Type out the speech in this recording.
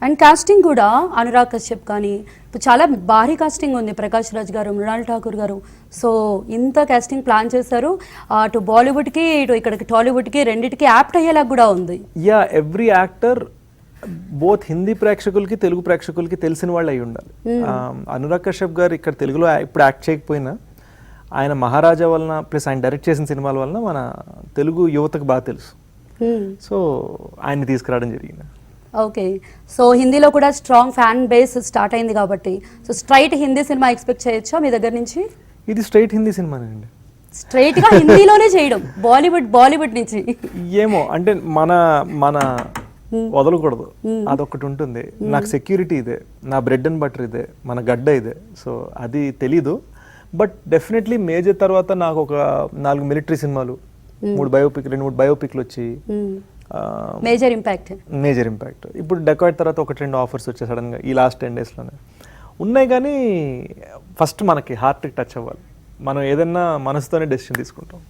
And casting కూడా అనురాగ్ కశ్యప్ కానీ ఇప్పుడు చాలా భారీ కాస్టింగ్ ఉంది. ప్రకాష్ రాజ్ గారు, మృణాల్ ఠాకూర్ గారు. సో ఇంత కాస్టింగ్ ప్లాన్ చేశారు. అటు బాలీవుడ్కి ఇటు ఇక్కడికి టాలీవుడ్కి రెండింటికి యాప్ట్ అయ్యేలా కూడా ఉంది. Yeah, every actor both Hindi ప్రేక్షకులకి తెలుగు ప్రేక్షకులకి తెలిసిన వాళ్ళు అయి ఉండాలి. అనురాగ్ కశ్యప్ గారు ఇక్కడ తెలుగులో ఇప్పుడు యాక్ట్ చేయకపోయినా ఆయన మహారాజా వలన ప్లస్ ఆయన డైరెక్ట్ చేసిన సినిమాల వలన మన తెలుగు యువతకు బాగా తెలుసు. సో ఆయన్ని తీసుకురావడం జరిగింది. ఓకే, సో హిందీలో కూడా స్ట్రాంగ్ ఫ్యాన్ బేస్ స్టార్ట్ అయింది కాబట్టి so straight Hindi cinema expect చేయొచ్చా మీ దగ్గర నుంచి? ఇది స్ట్రైట్ హిందీ సినిమానండి. స్ట్రైట్ గా హిందీలోనే చేయడం బాలీవుడ్ నుంచి ఏమో అంటే మన మన వదలకూడదు, అదొకటి ఉంటుంది. నాకు సెక్యూరిటీ ఇదే, నా బ్రెడ్ అండ్ బటర్ ఇదే, మన గడ్డ ఇదే. సో అది తెలీదు. బట్ డెఫినెట్లీ మేజర్ తర్వాత నాకు ఒక 4 మిలిటరీ సినిమాలు, 2-3 బయోపిక్లు వచ్చి మేజర్ ఇంపాక్ట్. ఇప్పుడు డెకాయిట్ తర్వాత 1-2 ఆఫర్స్ వచ్చాయి సడన్గా ఈ లాస్ట్ 10 డేస్లోనే ఉన్నాయి. కానీ ఫస్ట్ మనకి హార్ట్కి టచ్ అవ్వాలి. మనం ఏదన్నా మనసుతోనే డెసిషన్ తీసుకుంటాం.